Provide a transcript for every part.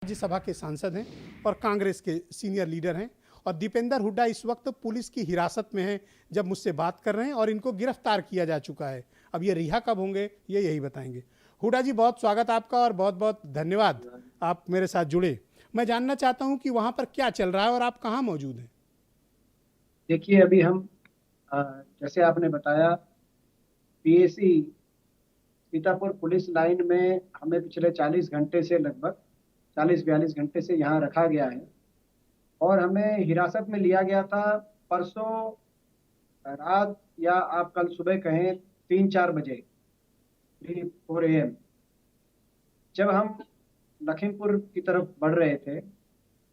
राज्यसभा के सांसद हैं और कांग्रेस के सीनियर लीडर हैं और दीपेंद्र हुड्डा इस वक्त पुलिस की हिरासत में हैं जब मुझसे बात कर रहे हैं और इनको गिरफ्तार किया जा चुका है। अब ये रिहा कब होंगे ये यही बताएंगे। हुड्डा जी, बहुत स्वागत आपका और बहुत बहुत धन्यवाद आप मेरे साथ जुड़े। मैं जानना चाहता हूं कि वहां पर क्या चल रहा है और आप कहां मौजूद हैं। देखिए, अभी हम जैसे आपने बताया, पीएसी सीतापुर पुलिस लाइन में हमें पिछले 40 घंटे से, लगभग 40-42 घंटे से यहाँ रखा गया है और हमें हिरासत में लिया गया था परसों रात, या आप कल सुबह कहें 3-4 बजे, 4 AM, जब हम लखीमपुर की तरफ बढ़ रहे थे।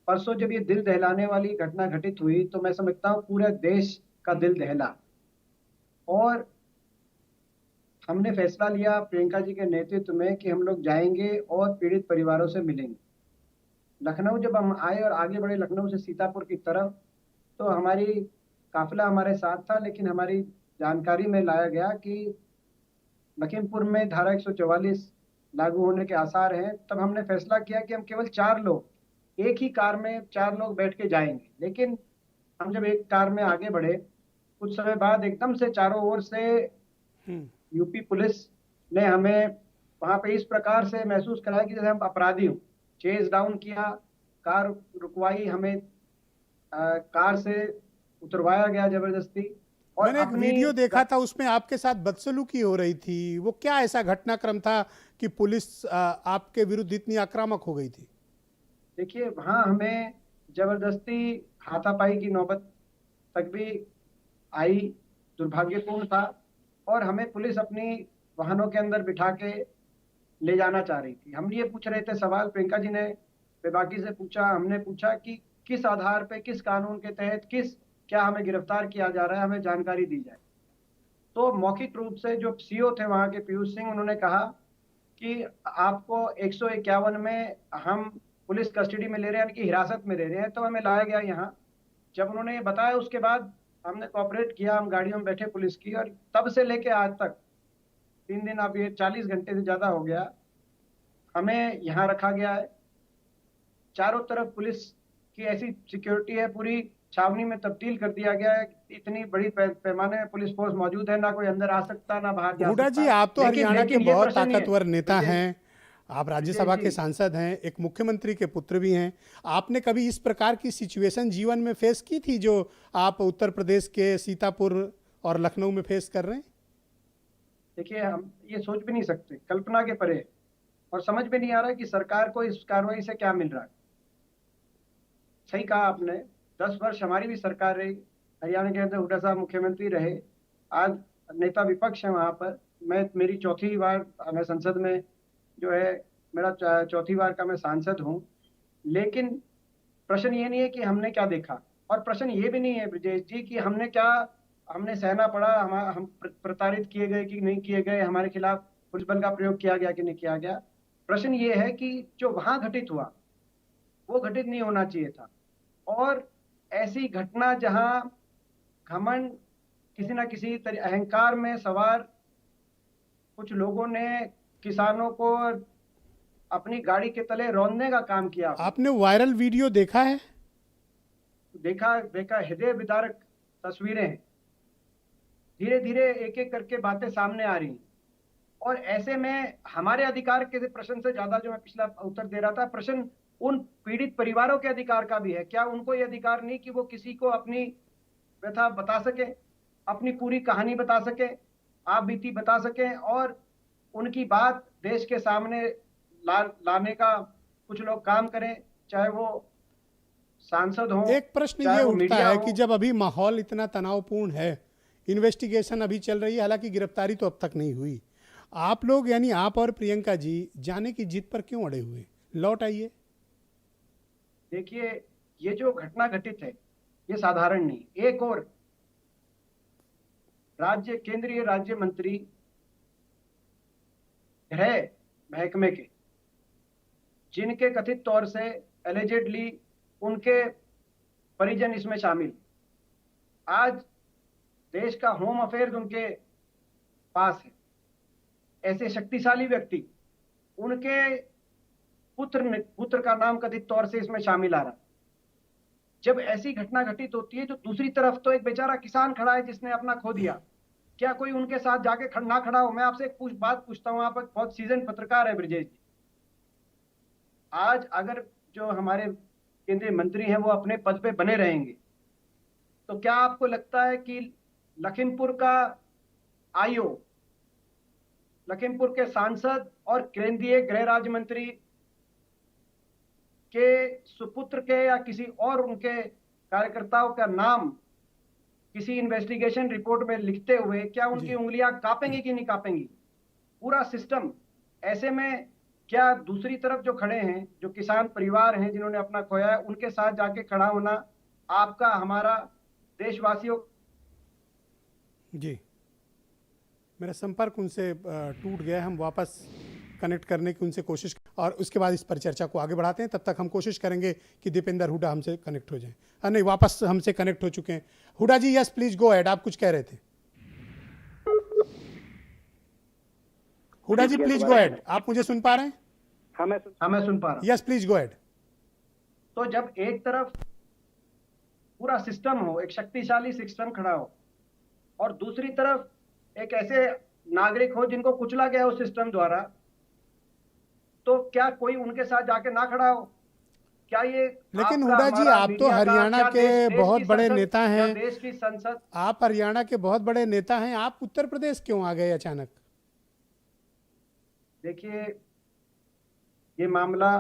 परसों जब ये दिल दहलाने वाली घटना घटित हुई तो मैं समझता हूँ पूरे देश का दिल दहला। और हमने फैसला लिया प्रियंका जी के नेतृत्व में कि हम लोग जाएंगे और पीड़ित परिवारों से मिलेंगे। लखनऊ जब हम आए और आगे बढ़े लखनऊ से सीतापुर की तरफ, तो हमारी काफिला हमारे साथ था, लेकिन हमारी जानकारी में लाया गया कि लखीमपुर में धारा 144 लागू होने के आसार हैं। तब हमने फैसला किया कि हम केवल 4 लोग एक ही कार में 4 लोग बैठ के जाएंगे। लेकिन हम जब एक कार में आगे बढ़े, कुछ समय बाद एकदम से चारों ओर से यूपी पुलिस ने हमें वहां पे इस प्रकार से महसूस कराया कि जैसे हम अपराधी हूँ। चेज डाउन किया, कार रुकवाई, हमें कार से उतरवाया गया जबरदस्ती। और मैंने एक अपनी वीडियो देखा था, उसमें आपके साथ बदसलूकी हो रही थी। वो क्या ऐसा घटनाक्रम था कि पुलिस आपके विरुद्ध इतनी आक्रामक हो गई थी। देखिए, वहां हमें जबरदस्ती हाथापाई की नौबत तक भी आई, दुर्भाग्यपूर्ण था। और हमें पुलिस अपनी वाहनों के अंदर बिठा के ले जाना चाह रही थी। हम ये पूछ रहे थे सवाल, प्रियंका जी ने बेबाकी से पूछा, हमने पूछा कि किस आधार पे, किस कानून के तहत, क्या हमें गिरफ्तार किया जा रहा है, हमें जानकारी दी जाए। तो मौखिक रूप से जो सीओ थे वहां के, पीयूष सिंह, उन्होंने कहा कि आपको 151 में हम पुलिस कस्टडी में ले रहे हैं, यानी कि हिरासत में ले रहे हैं। तो हमें लाया गया यहाँ। जब उन्होंने ये बताया उसके बाद हमने कोऑपरेट किया, हम गाड़ियों में बैठे पुलिस की, और तब से लेके आज तक 3 दिन, अब ये 40 घंटे से ज्यादा हो गया, हमें यहाँ रखा गया है। चारों तरफ पुलिस की ऐसी सिक्योरिटी है, पूरी छावनी में तब्दील कर दिया गया है। इतनी बड़ी पैमाने में पुलिस फोर्स मौजूद है, ना कोई अंदर आ सकता, ना बाहर जा हुड्डा जी, सकता। आप तो लेकिन हरियाणा के लेकिन ये बहुत प्रश्न ये है, ताकतवर नेता ब्रिजेश हैं। आप ब्रिजेश राज्यसभा जी, के सांसद हैं, एक मुख्यमंत्री के पुत्र भी हैं। आपने कभी इस प्रकार की सिचुएशन जीवन में फेस की थी जो आप उत्तर प्रदेश के सीतापुर और लखनऊ में फेस कर रहे हैं। देखिए, हम ये सोच भी नहीं सकते, कल्पना के परे है। और समझ में नहीं आ रहा है कि सरकार को इस कार्रवाई से क्या मिल रहा है। सही कहा आपने, 10 वर्ष हमारी भी सरकार रही, हरियाणा के अंदर हुड्डा साहब मुख्यमंत्री रहे। आज नेता विपक्ष है वहां पर। मेरी चौथी बार मैं संसद में, जो है, मेरा चौथी बार का मैं सांसद हूँ। लेकिन प्रश्न ये नहीं है कि हमने क्या देखा, और प्रश्न ये भी नहीं है ब्रजेश जी कि हमने सहना पड़ा, हम प्रताड़ित किए गए कि नहीं किए गए, हमारे खिलाफ पुलिस बल का प्रयोग किया गया कि नहीं किया गया। प्रश्न ये है कि जो वहां घटित हुआ वो घटित नहीं होना चाहिए था। और ऐसी घटना जहां घमंड, किसी ना किसी अहंकार में सवार कुछ लोगों ने किसानों को अपनी गाड़ी के तले रौंदने का काम किया हो। आपने वायरल वीडियो देखा है। देखा देखा, हृदय विदारक तस्वीरें हैं। धीरे धीरे एक एक करके बातें सामने आ रही हैं। और ऐसे में हमारे अधिकार के प्रश्न से ज्यादा, जो मैं पिछला उत्तर दे रहा था, प्रश्न उन पीड़ित परिवारों के अधिकार का भी है। क्या उनको ये अधिकार नहीं कि वो किसी को अपनी व्यथा बता सके, अपनी पूरी कहानी बता सके, आप बीती बता सके, और उनकी बात देश के सामने लाने का कुछ लोग काम करें, चाहे वो सांसद हो, एक प्रश्न चाहे ये वो उठता मीडिया है हो। कि जब अभी माहौल इतना तनावपूर्ण है, इन्वेस्टिगेशन अभी चल रही है, हालांकि गिरफ्तारी तो अब तक नहीं हुई, आप लोग यानी आप और प्रियंका जी जाने की जिद पर क्यों अड़े हुए। लौट आइए। देखिए, ये जो घटना घटित है ये साधारण नहीं। एक और केंद्रीय राज्य मंत्री, गृह महकमे के, जिनके कथित तौर से, एलिजेडली, उनके परिजन इसमें शामिल, आज देश का होम अफेयर्स उनके पास है। ऐसे शक्तिशाली व्यक्ति, उनके पुत्र का नाम कथित तौर से इसमें शामिल आ रहा है। जब ऐसी घटना घटित होती है, जो दूसरी तरफ तो एक बेचारा किसान खड़ा है जिसने अपना खो दिया, क्या कोई उनके साथ जाके ना खड़ा हो? मैं आपसे एक बात पूछता हूँ, आप एक बहुत सीजन पत्रकार है ब्रजेश जी। आज अगर जो हमारे केंद्रीय मंत्री हैं वो अपने पद पे बने रहेंगे, तो क्या आपको लगता है कि लखीमपुर का आईओ, लखीमपुर के सांसद और केंद्रीय गृह राज्य मंत्री के सुपुत्र के या किसी और उनके कार्यकर्ताओं का नाम किसी इन्वेस्टिगेशन रिपोर्ट में लिखते हुए क्या उनकी उंगलियां कांपेंगी कि नहीं कांपेंगी? पूरा सिस्टम। ऐसे में क्या दूसरी तरफ जो खड़े हैं, जो किसान परिवार हैं जिन्होंने अपना खोया है, उनके साथ जाके खड़ा होना आपका, हमारा, देशवासियों? जी, मेरा संपर्क उनसे टूट गया। हम वापस कनेक्ट करने की उनसे कोशिश, और उसके बाद इस पर चर्चा को आगे बढ़ाते हैं। तब तक हम कोशिश करेंगे कि दीपेंद्र हुड्डा हमसे कनेक्ट हो जाएं। नहीं, वापस हमसे कनेक्ट हो चुके हैं। हुड्डा जी, यस प्लीज गो अहेड। आप कुछ कह रहे थे। हुड्डा जी प्लीज गो अहेड। आप मुझे सुन पा रहे हैं? हाँ, मैं सुन पा रहा हूँ। Yes please go ahead. तो जब एक तरफ पूरा सिस्टम हो, एक शक्तिशाली सिस्टम खड़ा हो, और दूसरी तरफ एक ऐसे नागरिक हो जिनको कुचला गया उस सिस्टम द्वारा, तो क्या कोई उनके साथ जाके ना खड़ा हो? क्या ये लेकिन आपका, हुड्डा जी, हमारा, आप तो मीडिया का, हरियाणा क्या के देश बहुत की बड़े संसद, नेता क्या हैं। देश की संसद? आप हरियाणा के बहुत बड़े नेता हैं, आप उत्तर प्रदेश क्यों आ गए अचानक? देखिए, ये मामला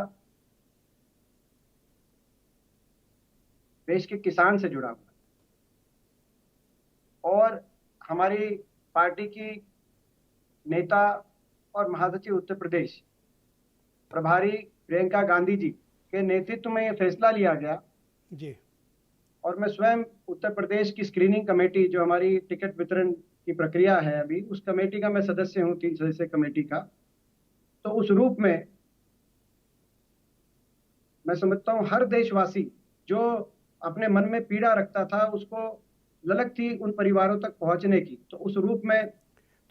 देश के किसान से जुड़ा हुआ है, और हमारी पार्टी की नेता और महासचिव उत्तर प्रदेश प्रभारी प्रियंका गांधी जी के नेतृत्व में यह फैसला लिया गया जी। और मैं स्वयं उत्तर प्रदेश की स्क्रीनिंग कमेटी, जो हमारी टिकट वितरण की प्रक्रिया है अभी, उस कमेटी का मैं सदस्य हूं, 3 सदस्य कमेटी का। तो उस रूप में मैं समझता हूं हर देशवासी जो अपने मन में पीड़ा रखता था, उसको ललक थी उन परिवारों तक पहुंचने की। तो उस रूप में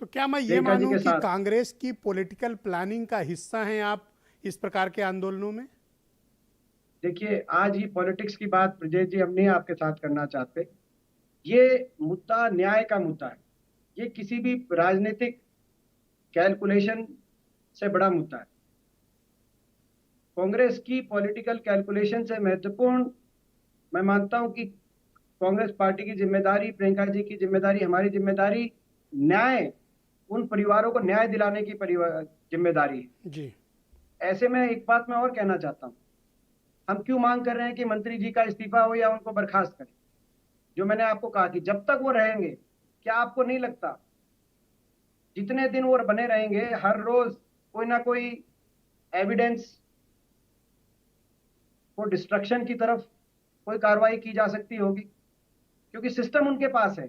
तो क्या मैं ये प्रियंका जी मानूं के कि साथ, कांग्रेस की पॉलिटिकल प्लानिंग का हिस्सा हैं आप इस प्रकार के आंदोलनों में? देखिए, आज ये पॉलिटिक्स की बात ब्रजेश जी हम नहीं आपके साथ करना चाहते। ये मुद्दा न्याय का मुद्दा है। ये किसी भी राजनीतिक कैलकुलेशन से बड़ा मुद्दा है। कांग्रेस की पॉलिटिकल कैलकुलेशन से महत्वपूर्ण मैं मानता हूं कि कांग्रेस पार्टी की जिम्मेदारी, प्रियंका जी की जिम्मेदारी, हमारी जिम्मेदारी न्याय, उन परिवारों को न्याय दिलाने की जिम्मेदारी है। जी। ऐसे में एक बात मैं और कहना चाहता हूं, हम क्यों मांग कर रहे हैं कि मंत्री जी का इस्तीफा हो या उनको बर्खास्त करें? जो मैंने आपको कहा कि जब तक वो रहेंगे, क्या आपको नहीं लगता जितने दिन वो बने रहेंगे, हर रोज कोई ना कोई एविडेंस को डिस्ट्रक्शन की तरफ कोई कार्रवाई की जा सकती होगी? क्योंकि सिस्टम उनके पास है,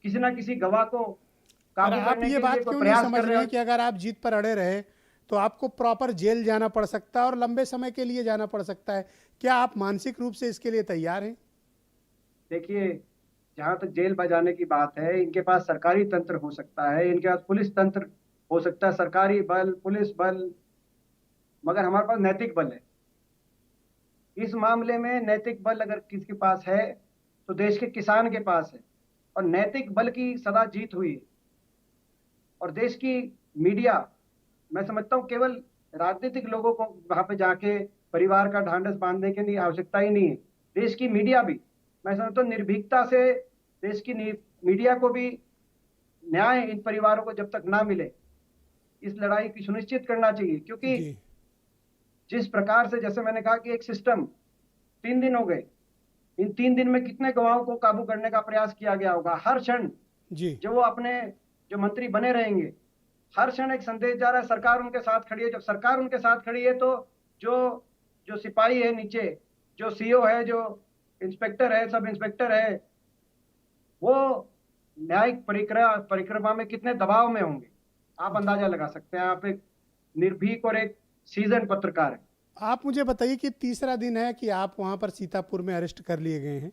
किसी ना किसी गवाह को पर काबू आप करने ये के लिए बात कोई क्यों नहीं प्रयास समझ कर रहे रहे हैं कि अगर आप जीत पर अड़े रहे तो आपको प्रॉपर जेल जाना पड़ सकता है और लंबे समय के लिए जाना पड़ सकता है? क्या आप मानसिक रूप से इसके लिए तैयार हैं? देखिए, जहां तक जेल बजाने की बात है, इनके पास सरकारी तंत्र हो सकता है, इनके पास पुलिस तंत्र हो सकता है, सरकारी बल, पुलिस बल, मगर हमारे पास नैतिक बल है। इस मामले में नैतिक बल अगर किसके पास है, तो देश के किसान के पास है, और नैतिक बल की सदा जीत हुई है। और देश की मीडिया, मैं समझता हूँ केवल राजनीतिक लोगों को वहां पे जाके परिवार का ढांढस बांधने की नहीं आवश्यकता ही नहीं है। देश की मीडिया भी, मैं समझता हूँ निर्भीकता से देश की मीडिया को भी न्याय इन परिवारों को जब तक ना मिले, इस लड़ाई की सुनिश्चित करना चाहिए। क्योंकि जी। जिस प्रकार से, जैसे मैंने कहा कि एक सिस्टम, 3 दिन हो गए, इन 3 दिन में कितने गवाहों को काबू करने का प्रयास किया गया होगा? हर क्षण जी। जो वो अपने, जो मंत्री बने रहेंगे, हर क्षण एक संदेश जा रहा है, सरकार उनके साथ खड़ी है। जब सरकार उनके साथ खड़ी है, तो जो जो सिपाही है नीचे, जो सीओ है, जो इंस्पेक्टर है, सब इंस्पेक्टर है, वो न्यायिक परिक्रमा में कितने दबाव में होंगे, आप अंदाजा लगा सकते हैं। आप एक निर्भीक और एक सीजन पत्रकार है। आप मुझे बताइए कि तीसरा दिन है कि आप वहां पर सीतापुर में अरेस्ट कर लिए गए हैं।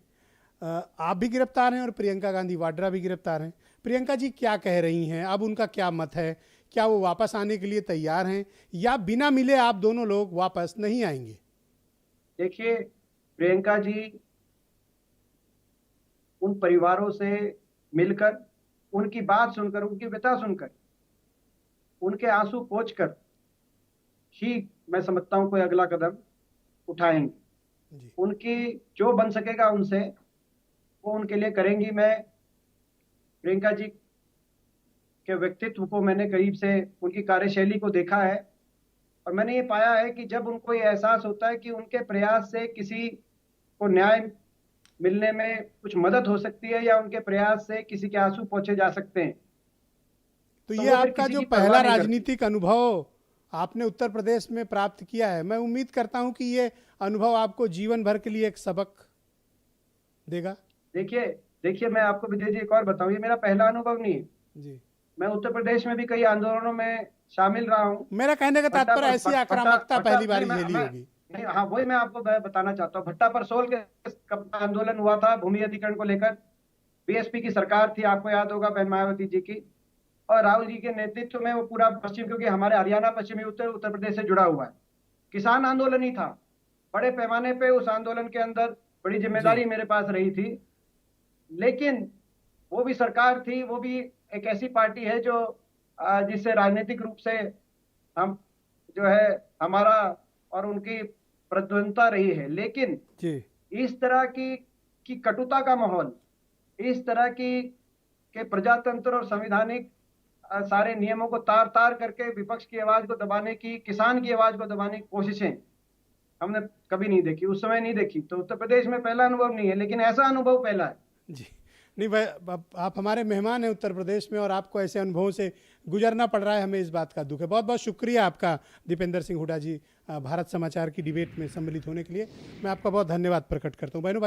आप भी गिरफ्तार हैं और प्रियंका गांधी वाड्रा भी गिरफ्तार हैं। प्रियंका जी क्या कह रही हैं? अब उनका क्या मत है? क्या वो वापस आने के लिए तैयार हैं या बिना मिले आप दोनों लोग वापस नहीं आएंगे? देखिए, प्रियंका जी उन परिवारों से मिलकर, उनकी बात सुनकर, उनकी व्यथा सुनकर, उनके आंसू पोंछकर ही मैं समझता हूं कोई अगला कदम उठाएंगे। जी उनकी जो बन सकेगा उनसे वो उनके लिए करेंगी। मैं प्रियंका जी के व्यक्तित्व को मैंने करीब से, उनकी कार्यशैली को देखा है, और मैंने ये पाया है कि जब उनको ये एहसास होता है कि उनके प्रयास से किसी को न्याय मिलने में कुछ मदद हो सकती है या उनके प्रयास से किसी के आंसू पोंछे जा सकते हैं, तो तो ये वो फिर आपका किसी जो की पहला परवाह नहीं करती। राजनीतिक अनुभव आपने उत्तर प्रदेश में प्राप्त किया है, मैं उम्मीद करता हूं कि ये अनुभव आपको जीवन भर के लिए एक सबक देगा। देखिए देखिए मैं आपको विजय जी एक और बताऊं, ये मेरा पहला अनुभव नहीं है। जी, मैं उत्तर प्रदेश में भी कई आंदोलनों में शामिल रहा हूँ। मेरा कहने का भट्टा तात्पर्य पर ऐसी भट्टा आक्रामकता भट्टा पहली बार नहीं, झेली होगी। नहीं, हाँ वही मैं आपको बताना चाहता हूँ। भट्टा पर सोल के आंदोलन हुआ था भूमि अधिग्रहण को लेकर। बीएसपी की सरकार थी, आपको याद होगा, बहन मायावती जी की, और राहुल जी के नेतृत्व में वो पूरा पश्चिम, क्योंकि हमारे हरियाणा पश्चिमी उत्तर उत्तर प्रदेश से जुड़ा हुआ है, किसान आंदोलन ही था। बड़े पैमाने पे उस आंदोलन के अंदर बड़ी जी जिम्मेदारी मेरे पास रही थी। लेकिन वो भी सरकार थी, वो भी एक ऐसी पार्टी है जो जिससे राजनीतिक रूप से हम जो है हमारा और उनकी प्रतिद्वंद्विता रही है। लेकिन जी इस तरह की कटुता का माहौल, इस तरह की के प्रजातंत्र और संवैधानिक सारे नियमों को तार तार करके विपक्ष की आवाज को दबाने की, किसान की आवाज को दबाने की कोशिशें हमने कभी नहीं देखी, उस समय नहीं देखी। तो उत्तर प्रदेश में पहला अनुभव नहीं है, लेकिन ऐसा अनुभव पहला है। जी। नहीं भाई, आप हमारे मेहमान हैं उत्तर प्रदेश में और आपको ऐसे अनुभवों से गुजरना पड़ रहा है, हमें इस बात का दुख है। बहुत बहुत शुक्रिया आपका दीपेंद्र सिंह हुड्डा जी, भारत समाचार की डिबेट में सम्मिलित होने के लिए। मैं आपका बहुत धन्यवाद प्रकट करता हूँ। बहनों भाई